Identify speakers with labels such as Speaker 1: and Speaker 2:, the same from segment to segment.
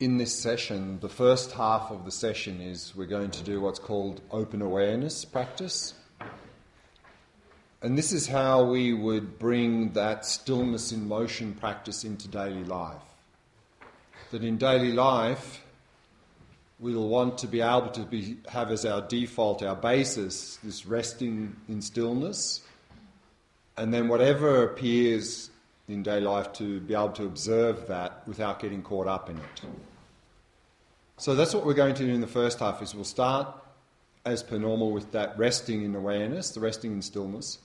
Speaker 1: in this session, the first half of the session is we're going to do what's called open awareness practice. And this is how we would bring that stillness in motion practice into daily life. That in daily life, we'll want to be able to have as our default, our basis, this resting in stillness. And then whatever appears in daily life, to be able to observe that without getting caught up in it. So that's what we're going to do in the first half, is we'll start as per normal with that resting in awareness, the resting in stillness,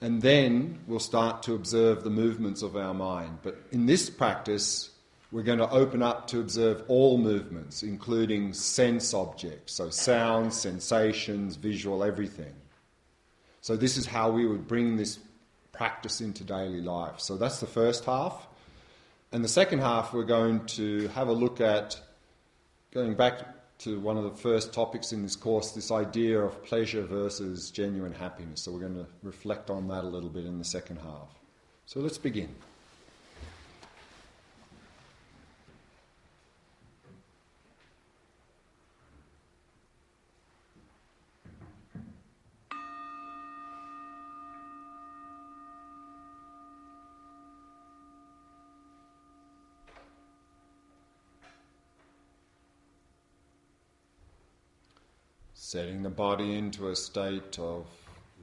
Speaker 1: and then we'll start to observe the movements of our mind. But in this practice, we're going to open up to observe all movements, including sense objects, so sounds, sensations, visual, everything. So this is how we would bring this practice into daily life. So that's the first half. And the second half, we're going to have a look at, going back to one of the first topics in this course, this idea of pleasure versus genuine happiness. So we're going to reflect on that a little bit in the second half. So let's begin. Setting the body into a state of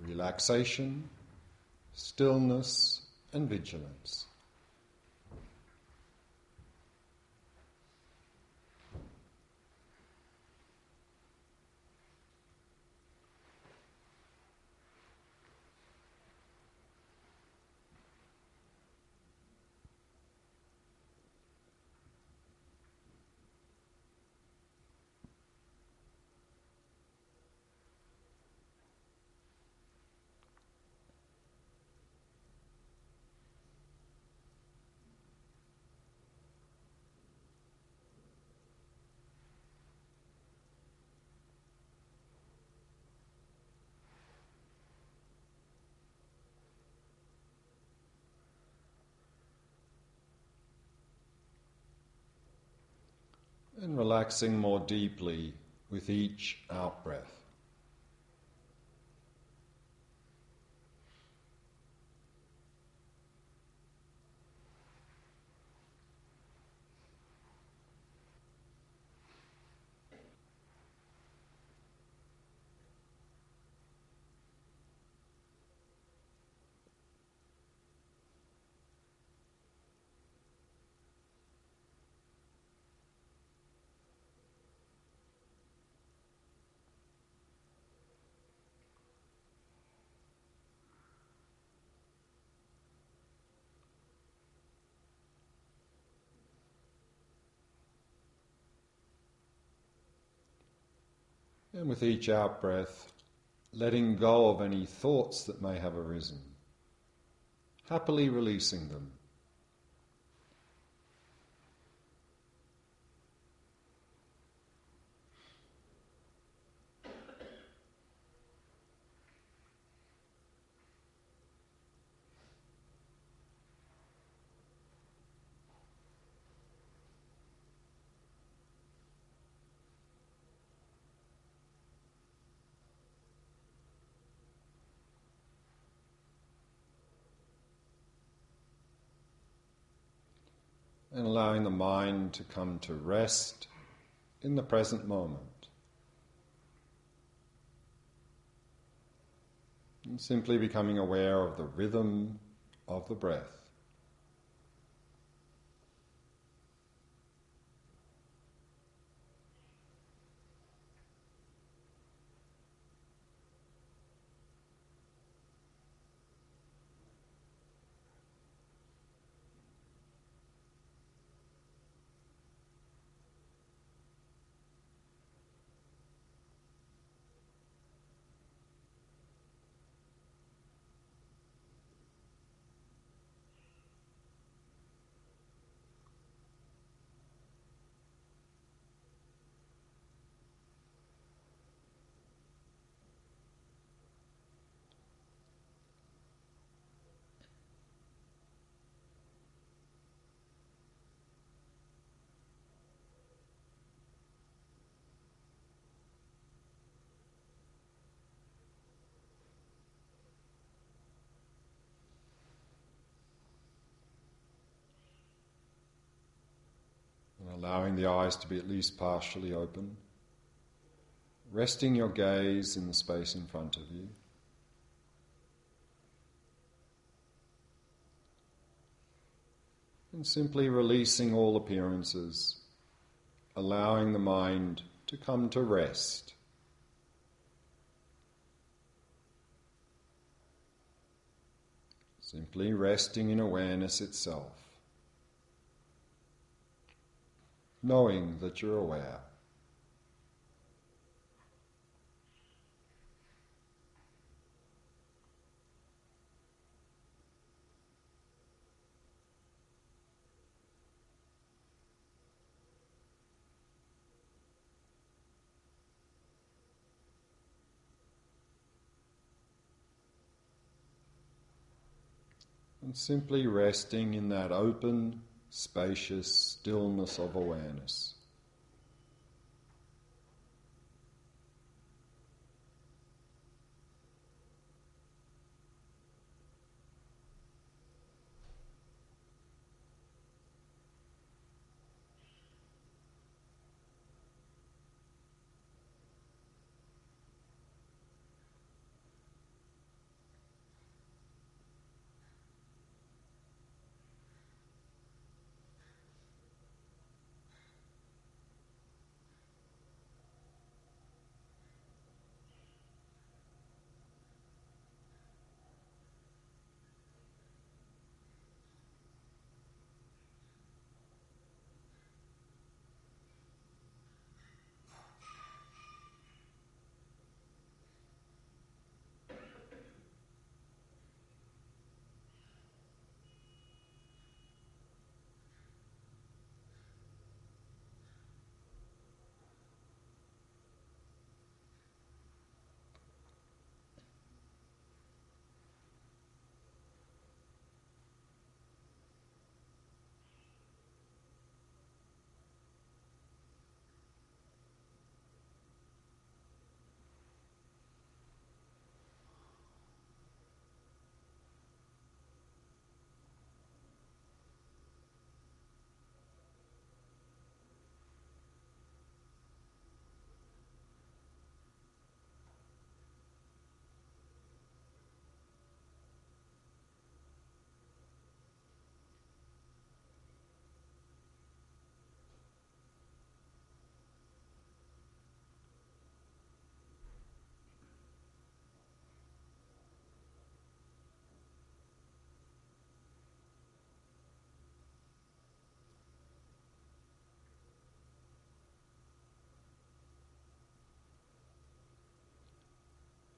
Speaker 1: relaxation, stillness, and vigilance. And relaxing more deeply with each out-breath. And with each out-breath, letting go of any thoughts that may have arisen, happily releasing them. And allowing the mind to come to rest in the present moment. And simply becoming aware of the rhythm of the breath. allowing the eyes to be at least partially open, resting your gaze in the space in front of you. And simply releasing all appearances, allowing the mind to come to rest. Simply resting in awareness itself, knowing that you're aware. And simply resting in that open, spacious stillness of awareness.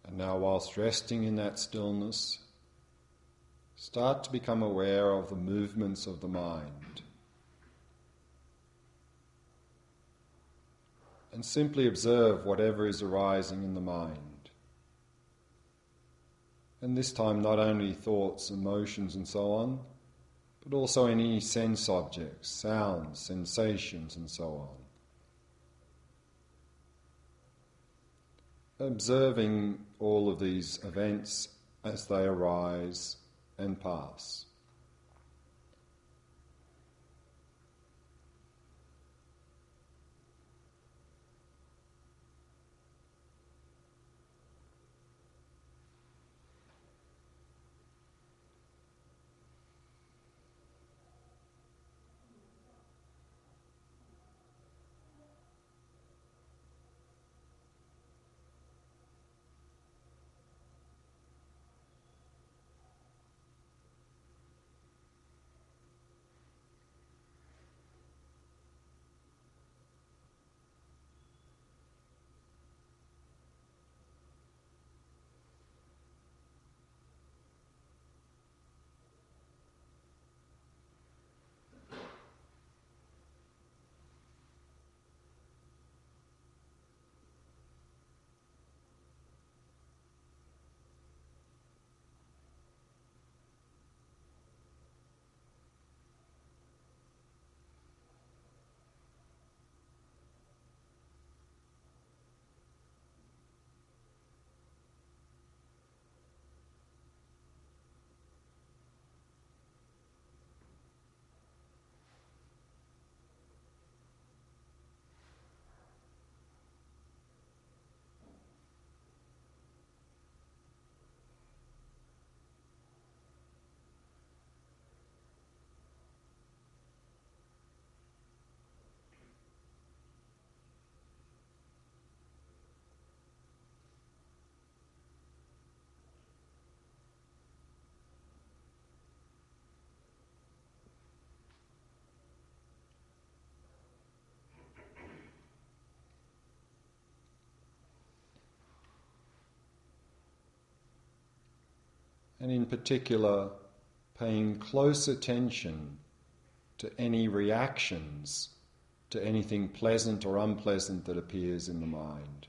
Speaker 1: And now, whilst resting in that stillness, start to become aware of the movements of the mind. And simply observe whatever is arising in the mind. And this time not only thoughts, emotions and so on, but also any sense objects, sounds, sensations and so on. Observing all of these events as they arise and pass. and in particular paying close attention to any reactions to anything pleasant or unpleasant that appears in the mind.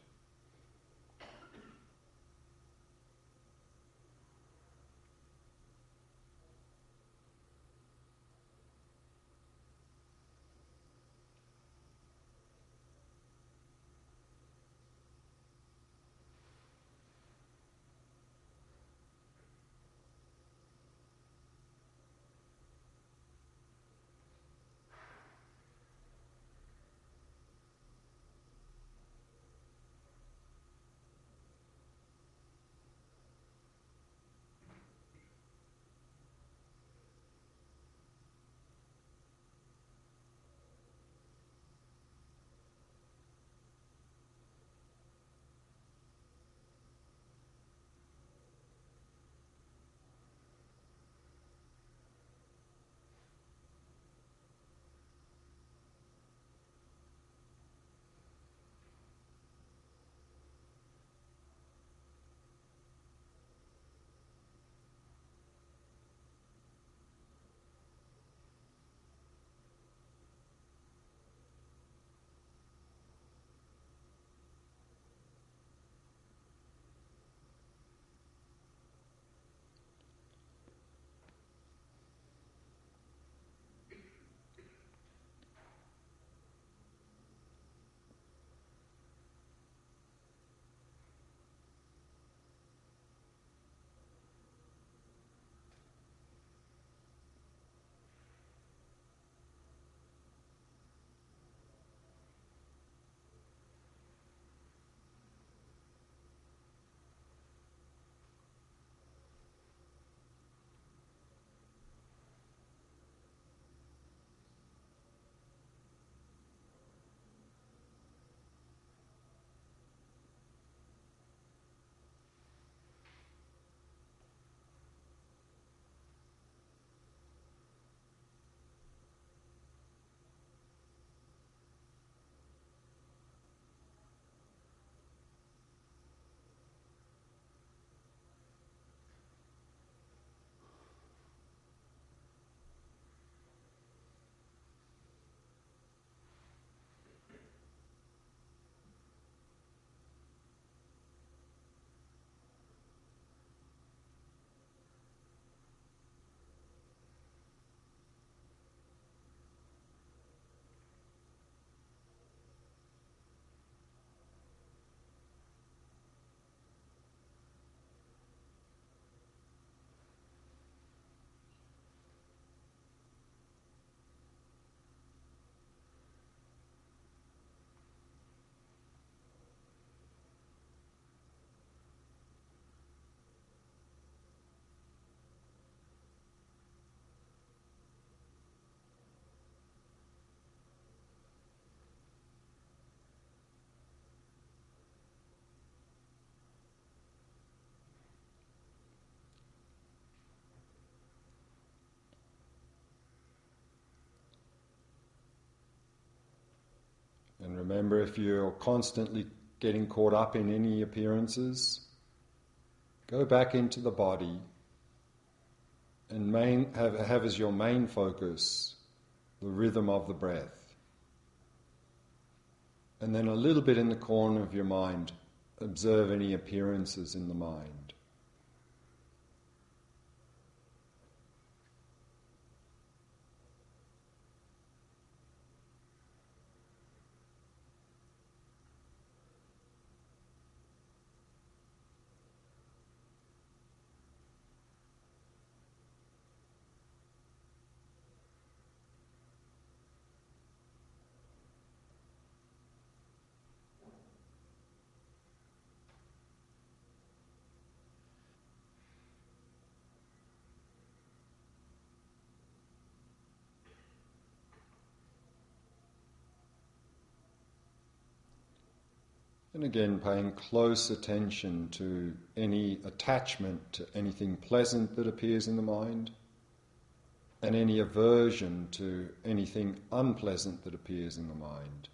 Speaker 1: And remember, if you're constantly getting caught up in any appearances, go back into the body and have as your main focus the rhythm of the breath. And then a little bit in the corner of your mind, observe any appearances in the mind. And again, paying close attention to any attachment to anything pleasant that appears in the mind, and any aversion to anything unpleasant that appears in the mind.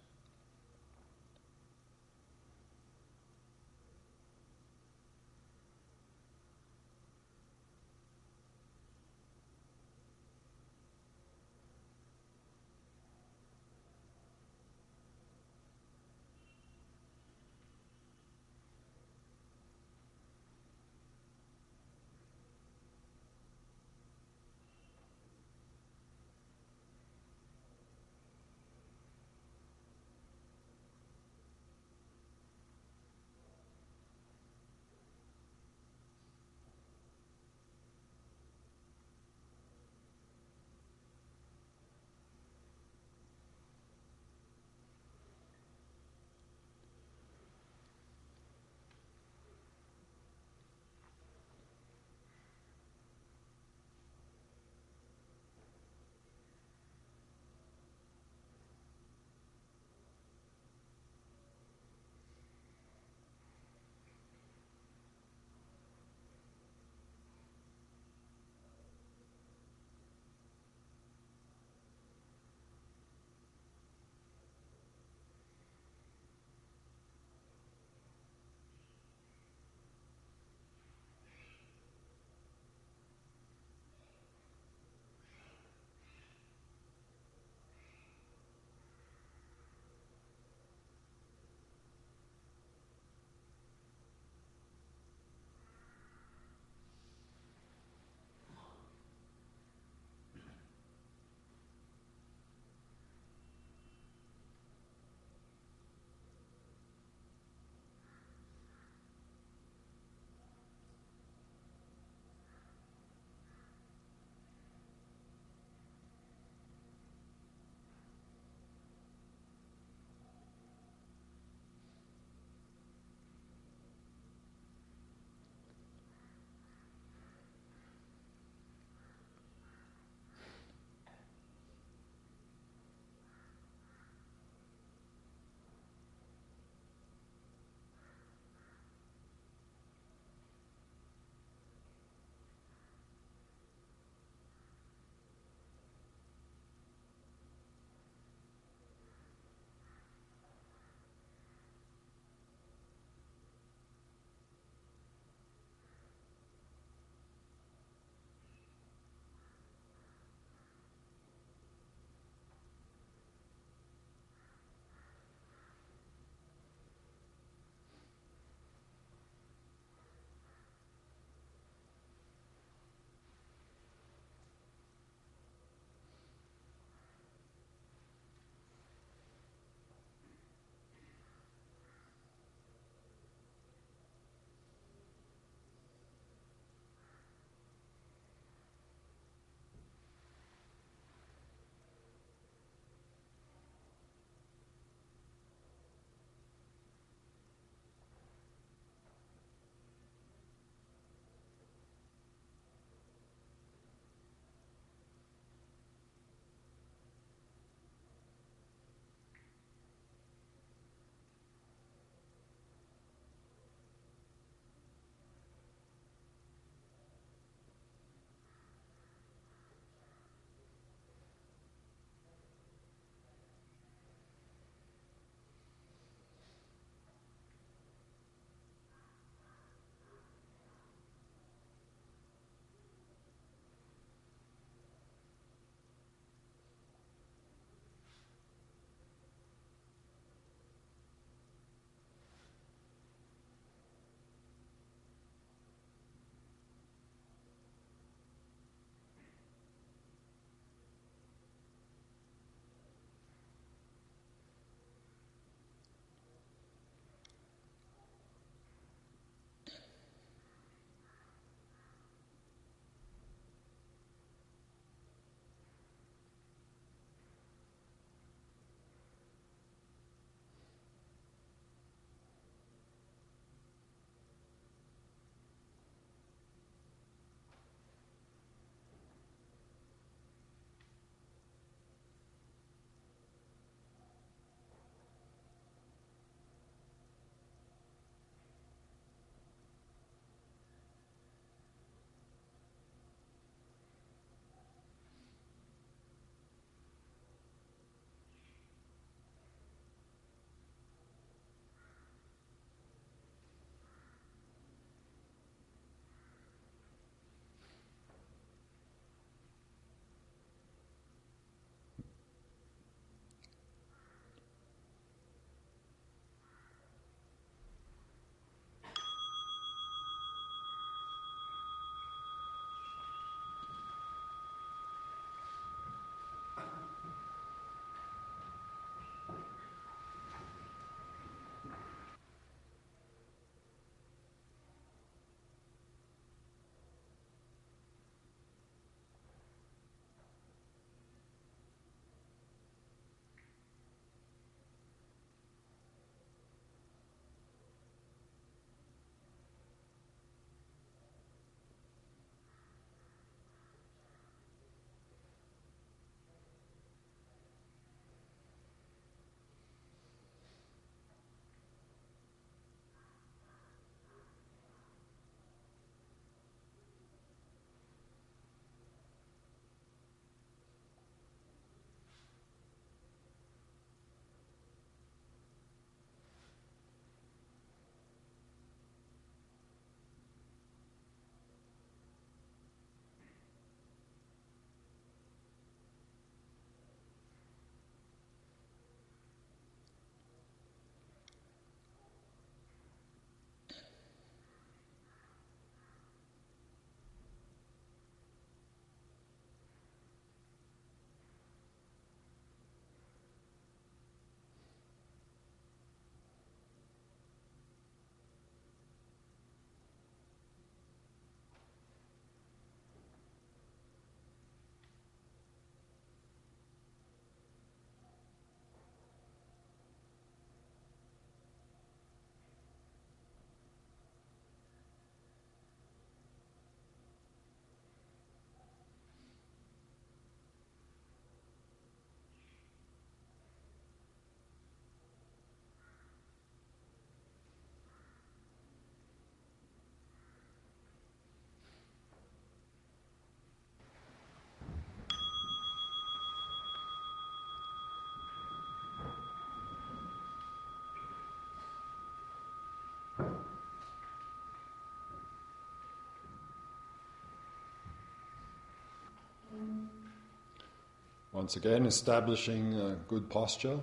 Speaker 1: Once again, establishing a good posture.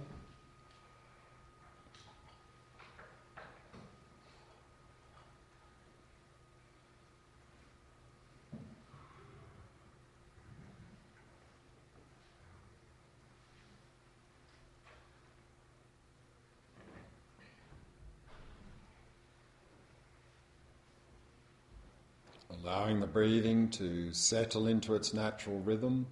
Speaker 1: Allowing the breathing to settle into its natural rhythm.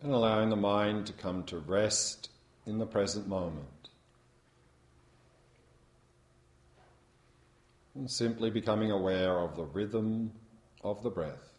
Speaker 1: And allowing the mind to come to rest in the present moment. And simply becoming aware of the rhythm of the breath.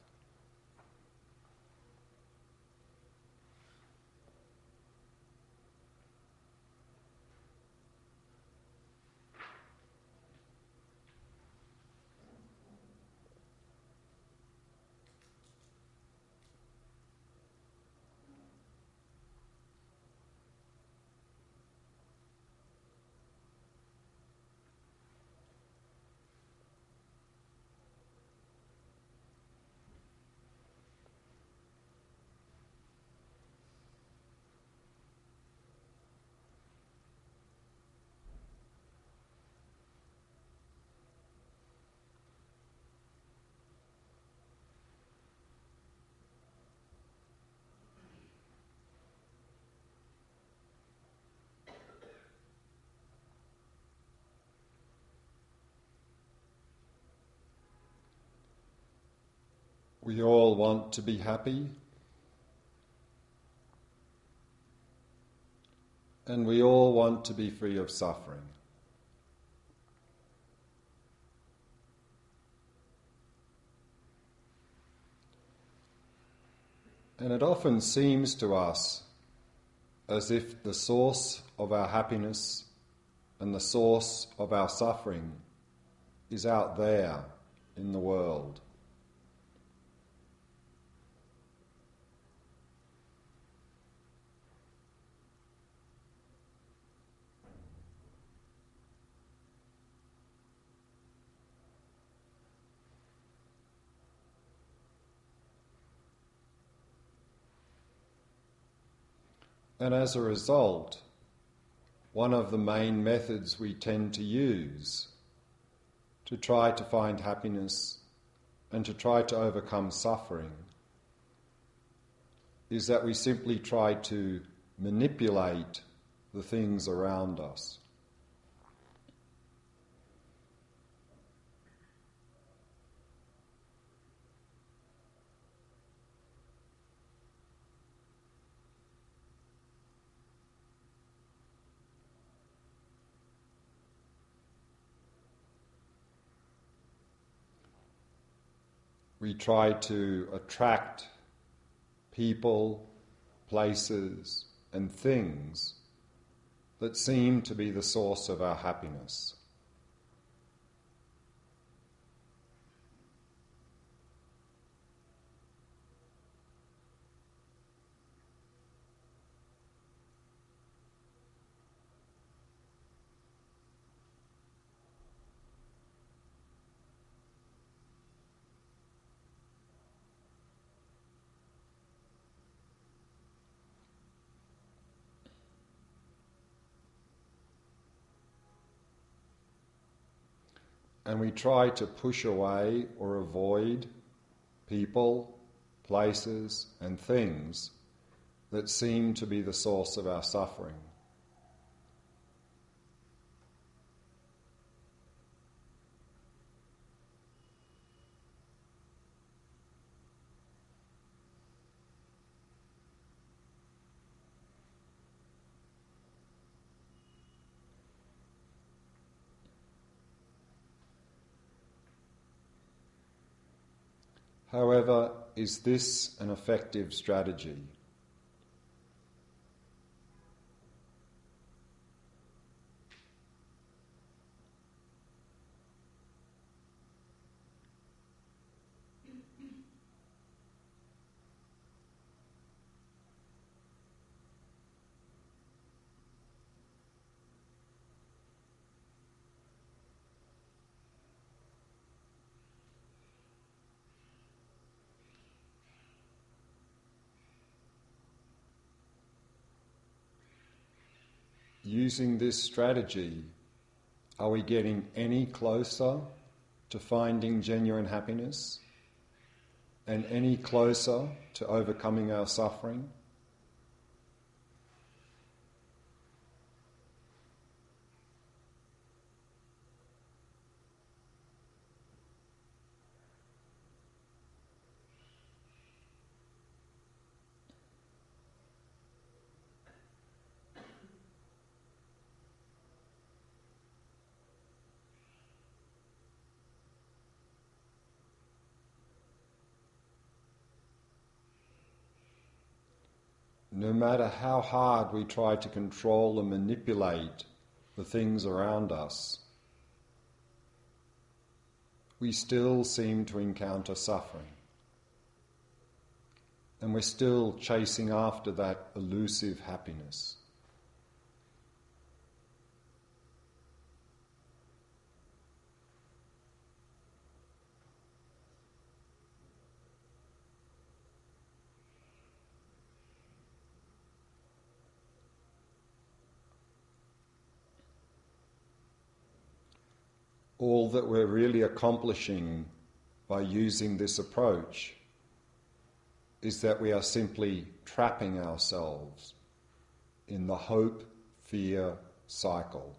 Speaker 1: We all want to be happy, and we all want to be free of suffering. And it often seems to us as if the source of our happiness and the source of our suffering is out there in the world. And as a result, one of the main methods we tend to use to try to find happiness and to try to overcome suffering is that we simply try to manipulate the things around us. We try to attract people, places, and things that seem to be the source of our happiness. And we try to push away or avoid people, places, and things that seem to be the source of our suffering. However, is this an effective strategy? using this strategy, are we getting any closer to finding genuine happiness and any closer to overcoming our suffering? No matter how hard we try to control and manipulate the things around us, we still seem to encounter suffering. And we're still chasing after that elusive happiness. All that we're really accomplishing by using this approach is that we are simply trapping ourselves in the hope-fear cycle.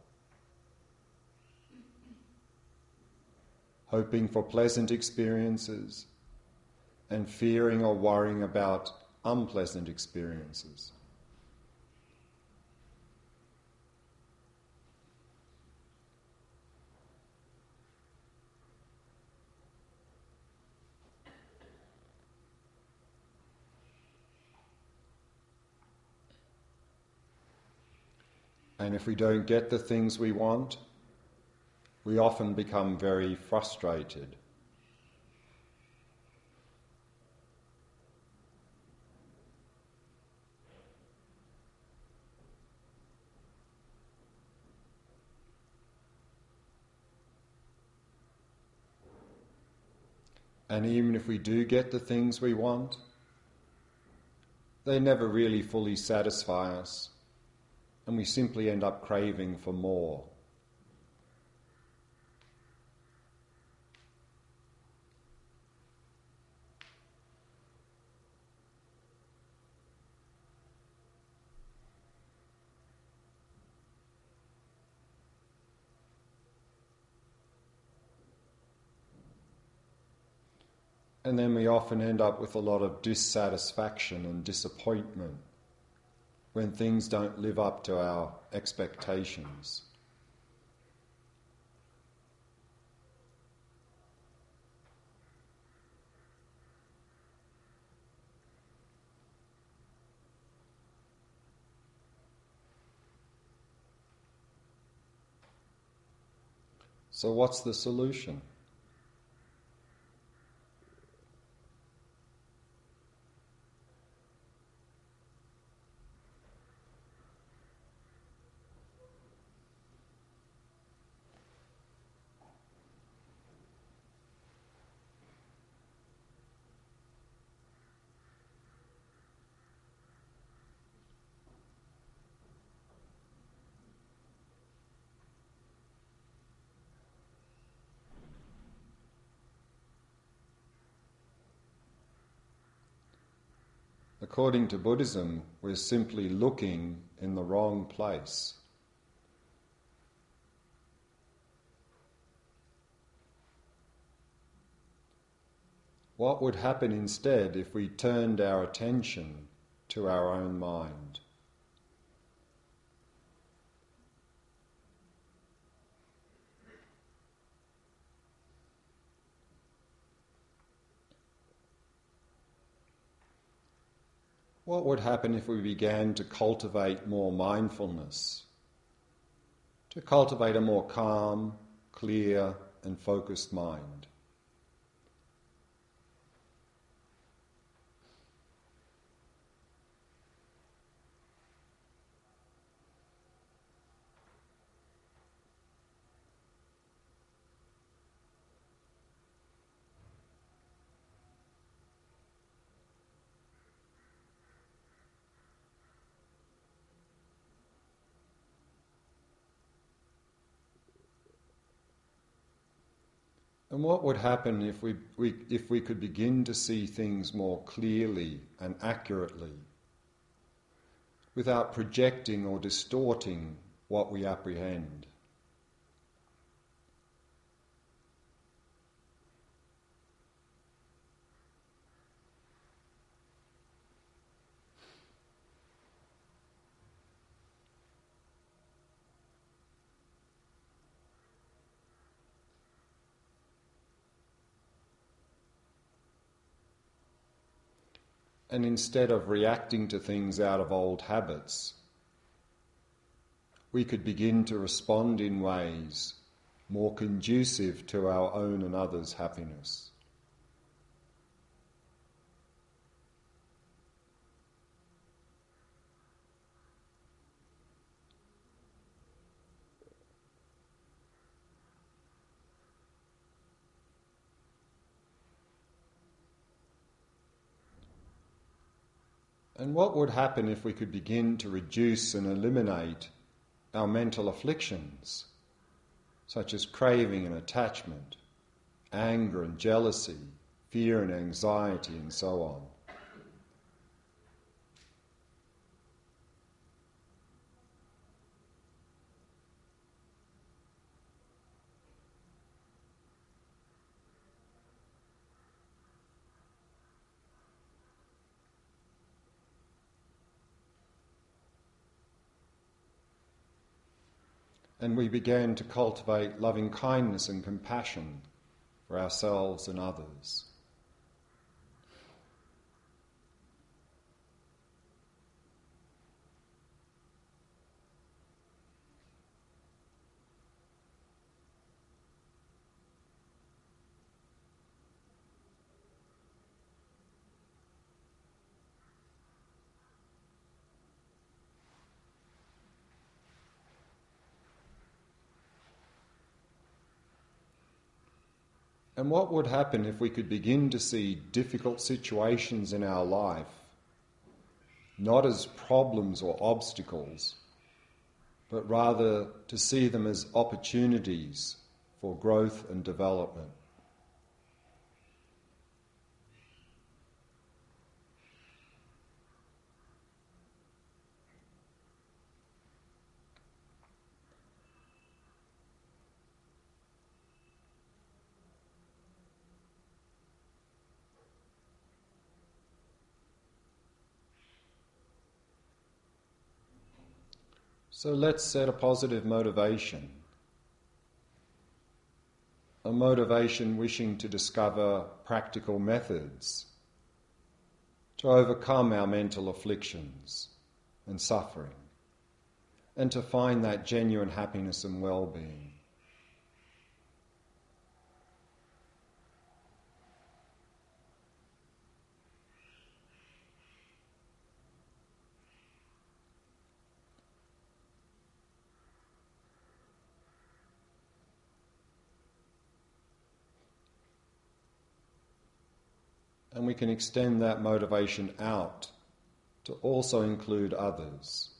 Speaker 1: Hoping for pleasant experiences and fearing or worrying about unpleasant experiences. And if we don't get the things we want, we often become very frustrated. And even if we do get the things we want, they never really fully satisfy us, and we simply end up craving for more. And then we often end up with a lot of dissatisfaction and disappointment when things don't live up to our expectations. So what's the solution? According to Buddhism, we're simply looking in the wrong place. What would happen instead if we turned our attention to our own mind? What would happen if we began to cultivate more mindfulness, to cultivate a more calm, clear, and focused mind? And what would happen if we could begin to see things more clearly and accurately, without projecting or distorting what we apprehend? And instead of reacting to things out of old habits, we could begin to respond in ways more conducive to our own and others' happiness. And what would happen if we could begin to reduce and eliminate our mental afflictions, such as craving and attachment, anger and jealousy, fear and anxiety, and so on? And we began to cultivate loving kindness and compassion for ourselves and others. And what would happen if we could begin to see difficult situations in our life not as problems or obstacles, but rather to see them as opportunities for growth and development? So let's set a positive motivation, a motivation wishing to discover practical methods to overcome our mental afflictions and suffering, and to find that genuine happiness and well-being. And we can extend that motivation out to also include others,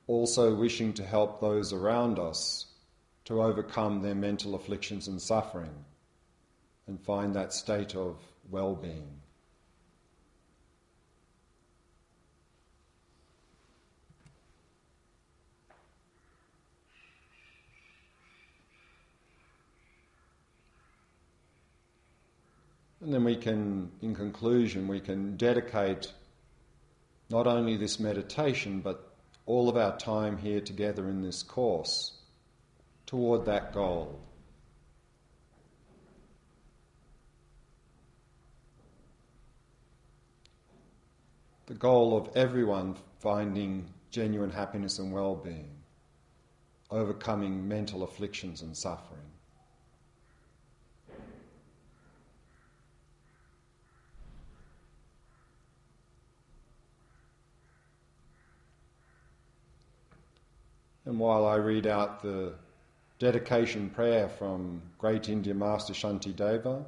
Speaker 1: also wishing to help those around us to overcome their mental afflictions and suffering and find that state of well-being. And then we can, in conclusion, we can dedicate not only this meditation, but all of our time here together in this course toward that goal. The goal of everyone finding genuine happiness and well-being, overcoming mental afflictions and suffering. And while I read out the dedication prayer from Great Indian Master Shantideva,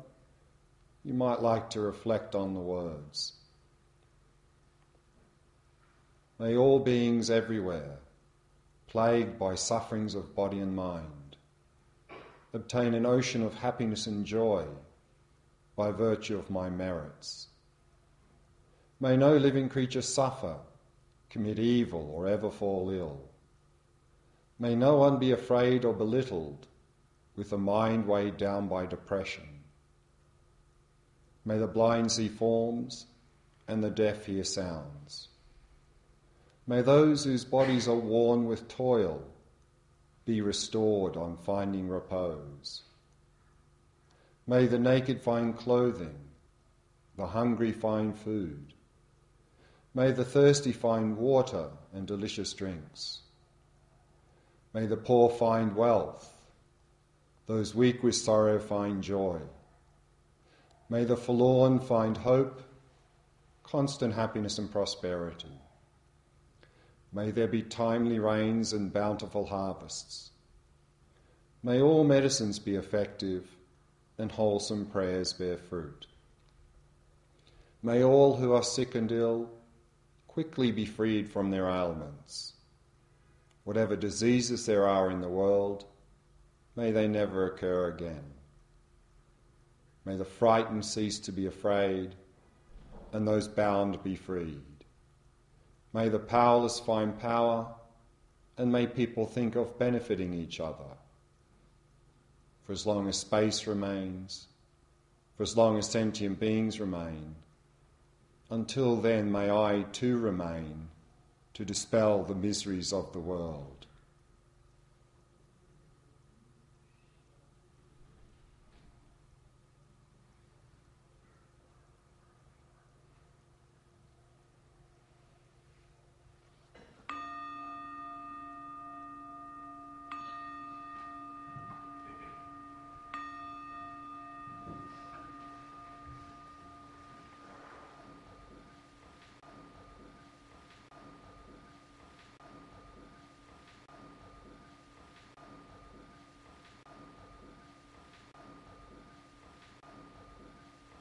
Speaker 1: you might like to reflect on the words. May all beings everywhere, plagued by sufferings of body and mind, obtain an ocean of happiness and joy by virtue of my merits. May no living creature suffer, commit evil, or ever fall ill. May no one be afraid or belittled with a mind weighed down by depression. May the blind see forms and the deaf hear sounds. May those whose bodies are worn with toil be restored on finding repose. May the naked find clothing, the hungry find food. May the thirsty find water and delicious drinks. May the poor find wealth, those weak with sorrow find joy. May the forlorn find hope, constant happiness and prosperity. May there be timely rains and bountiful harvests. May all medicines be effective and wholesome prayers bear fruit. May all who are sick and ill quickly be freed from their ailments. Whatever diseases there are in the world, may they never occur again. May the frightened cease to be afraid, and those bound be freed. May the powerless find power, and may people think of benefiting each other. For as long as space remains, for as long as sentient beings remain, until then may I too remain to dispel the miseries of the world.